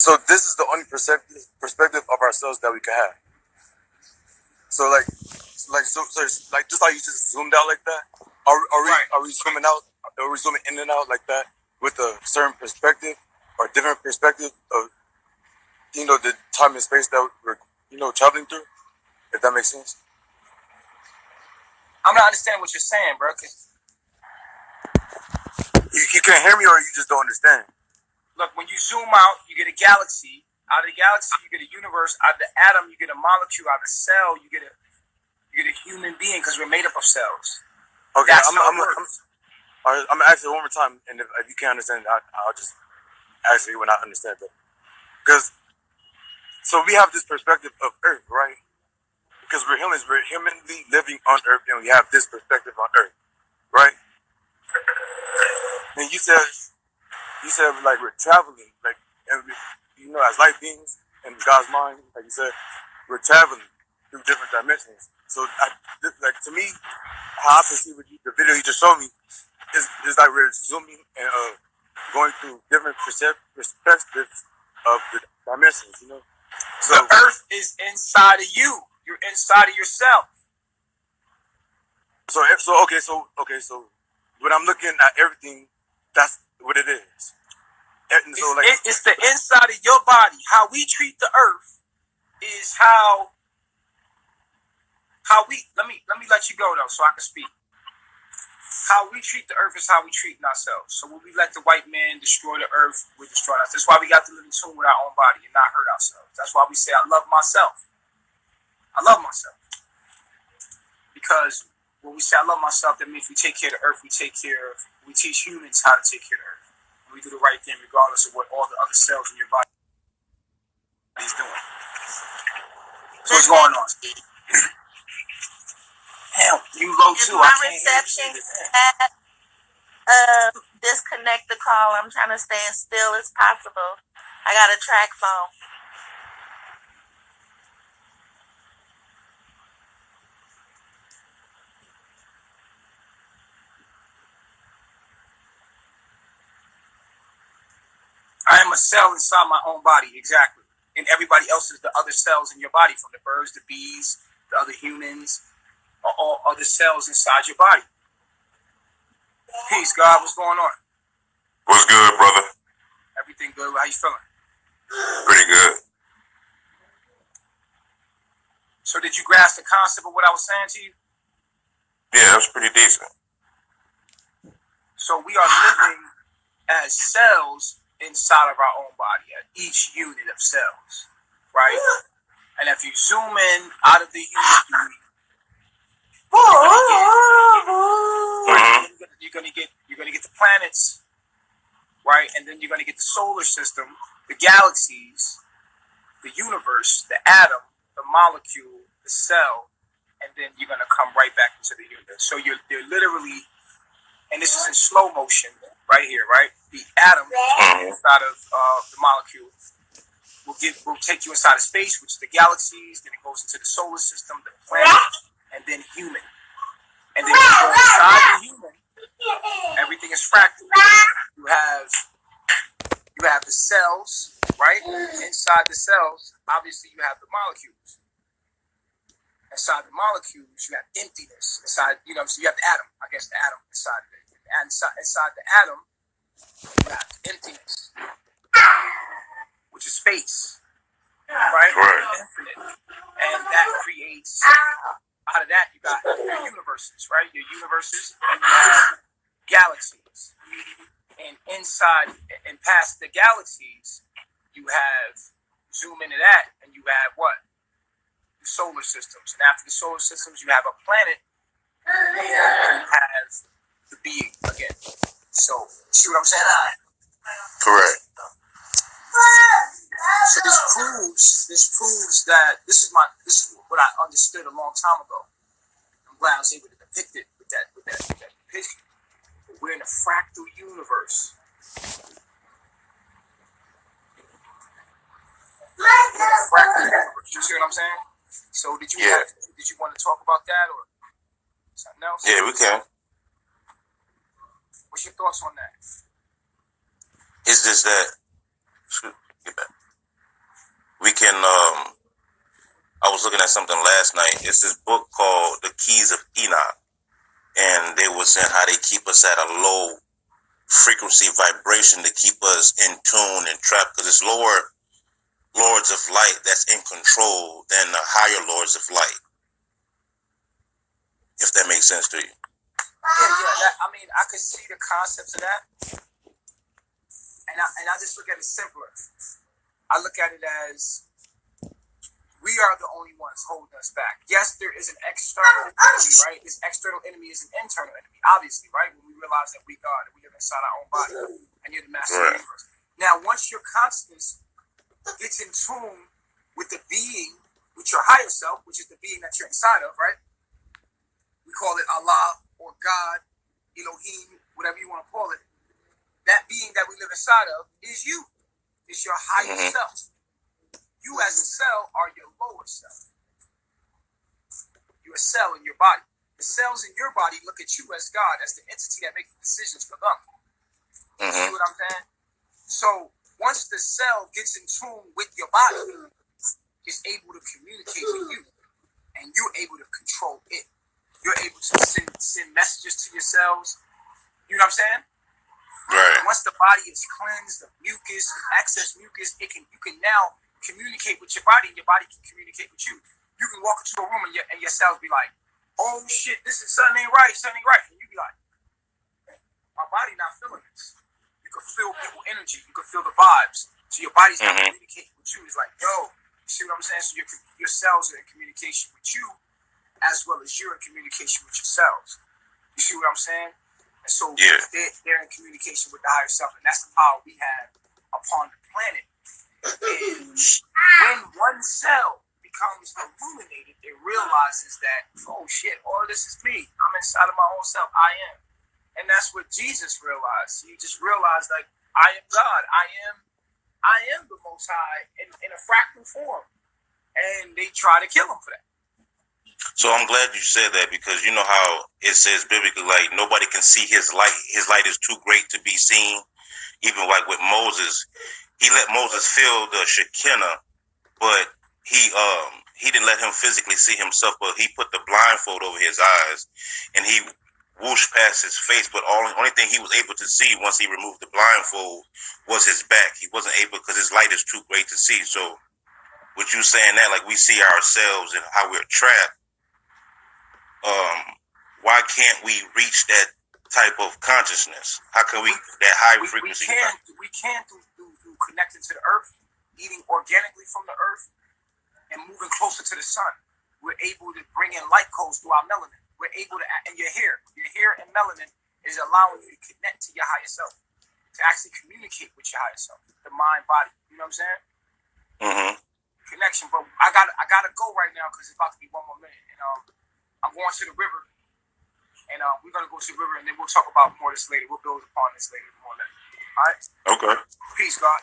So this is the only perspective of ourselves that we can have. So it's like just like you just zoomed out like that. Are we zooming out? Are we zooming in and out like that with a certain perspective or different perspective of the time and space that we're traveling through? If that makes sense. I'm not understanding what you're saying, bro. You can't hear me, or you just don't understand. Look, when you zoom out, you get a galaxy. Out of the galaxy, you get a universe. Out of the atom, you get a molecule. Out of the cell, you get a human being, because we're made up of cells. Okay, I'm gonna ask it one more time, and if you can't understand, I'll just ask you when I understand that. Because so we have this perspective of Earth, right? Because we're humans, we're humanly living on Earth, and we have this perspective on Earth, right? And you said like we're traveling, like, and as light beings in God's mind, like you said, we're traveling through different dimensions. So, like, to me, how I perceive the video you just showed me is like we're zooming and going through different perspectives of the dimensions. So the Earth is inside of you. You're inside of yourself. So when I'm looking at everything, that's what it is. And so, it's the inside of your body. How we treat the Earth is how we let me let you go though, so I can speak. How we treat the Earth is how we treat ourselves. So when we let the white man destroy the Earth, we destroy us. That's why we got to live in tune with our own body and not hurt ourselves. That's why we say, I love myself. I love myself. Because when we say I love myself, that means we take care of the Earth. We teach humans how to take care of the Earth. And we do the right thing regardless of what all the other cells in your body is doing. So what's going on? Damn, you low too. My reception disconnect the call. I'm trying to stay as still as possible. I got a track phone. I am a cell inside my own body, exactly. And everybody else is the other cells in your body, from the birds, the bees, the other humans, or all other cells inside your body. Peace, God. What's going on? What's good, brother? Everything good. How you feeling? Pretty good. So did you grasp the concept of what I was saying to you? Yeah, that was pretty decent. So we are living as cells inside of our own body, at each unit of cells, right? And if you zoom in out of the human being, you're gonna get the planets, right? And then you're gonna get the solar system, the galaxies, the universe, the atom, the molecule, the cell, and then you're gonna come right back into the universe. So you're literally, and this is in slow motion right here, right? The atom inside of the molecule will take you inside of space, which is the galaxies. Then it goes into the solar system, the planet, and then human. And then when you go inside the human, everything is fractal. You have the cells, right? Inside the cells, obviously you have the molecules. Inside the molecules, you have emptiness. Inside, so you have the atom. I guess the atom inside of it. And inside the atom, you have emptiness, which is space, right? Infinite. And that creates, out of that, you got your universes, right? Your universes, and you have galaxies. And inside and past the galaxies, you have, zoom into that, and you have what? The solar systems. And after the solar systems, you have a planet, and you have the being again. So, see what I'm saying? Correct. So this proves that this is what I understood a long time ago. I'm glad I was able to depict it with that depiction. But we're in a fractal universe. You see what I'm saying? So did you want to talk about that or something else? Yeah, we can. What's your thoughts on that? It's just that. Get back. we can. I was looking at something last night. It's this book called The Keys of Enoch, and they were saying how they keep us at a low frequency vibration to keep us in tune and trapped, because it's lower lords of light that's in control than the higher lords of light. If that makes sense to you. Yeah. I mean, I could see the concepts of that, and I just look at it simpler. I look at it as we are the only ones holding us back. Yes, there is an external enemy, right? This external enemy is an internal enemy, obviously, right? When we realize that we God, and we live inside our own body, and you're the master of the universe. Now, once your consciousness gets in tune with the being, with your higher self, which is the being that you're inside of, right? We call it Allah or God, Elohim, whatever you want to call it. That being that we live inside of is you. It's your higher self. You as a cell are your lower self. You're a cell in your body. The cells in your body look at you as God, as the entity that makes the decisions for them. You see what I'm saying? So once the cell gets in tune with your body, it's able to communicate with you, and you're able to control it. You're able to send messages to your cells. You know what I'm saying? Right. Once the body is cleansed of mucus, excess mucus, you can now communicate with your body, and your body can communicate with you. You can walk into a room and your cells be like, "Oh shit, this is something ain't right, and you be like, "My body not feeling this." You can feel people energy, you can feel the vibes. So your body's not communicating with you. It's like, yo, you see what I'm saying? So your cells are in communication with you, as well as you're in communication with your cells. You see what I'm saying? And so they're in communication with the higher self, and that's the power we have upon the planet. And when one cell becomes illuminated, it realizes that, oh shit, all this is me. I'm inside of my own self. I am. And that's what Jesus realized. He just realized, like, I am God. I am the Most High in a fractal form. And they try to kill him for that. So I'm glad you said that, because you know how it says biblically, like, nobody can see his light. His light is too great to be seen. Even like with Moses, he let Moses feel the Shekinah, but he didn't let him physically see himself, but he put the blindfold over his eyes, and he whooshed past his face. But only thing he was able to see once he removed the blindfold was his back. He wasn't able, because his light is too great to see. So with you saying that, like, we see ourselves and how we're trapped, why can't we reach that type of consciousness? How can we, that high frequency? We can through connecting to the earth, eating organically from the earth, and moving closer to the sun. We're able to bring in light codes through our melanin. We're able to, and your hair and melanin is allowing you to connect to your higher self, to actually communicate with your higher self, the mind, body. You know what I'm saying? Connection. But I gotta go right now because it's about to be 1 more minute, and I'm going to the river, and we're gonna go to the river, and then we'll talk about more of this later. We'll build upon this later, more later. All right. Okay. Peace, God.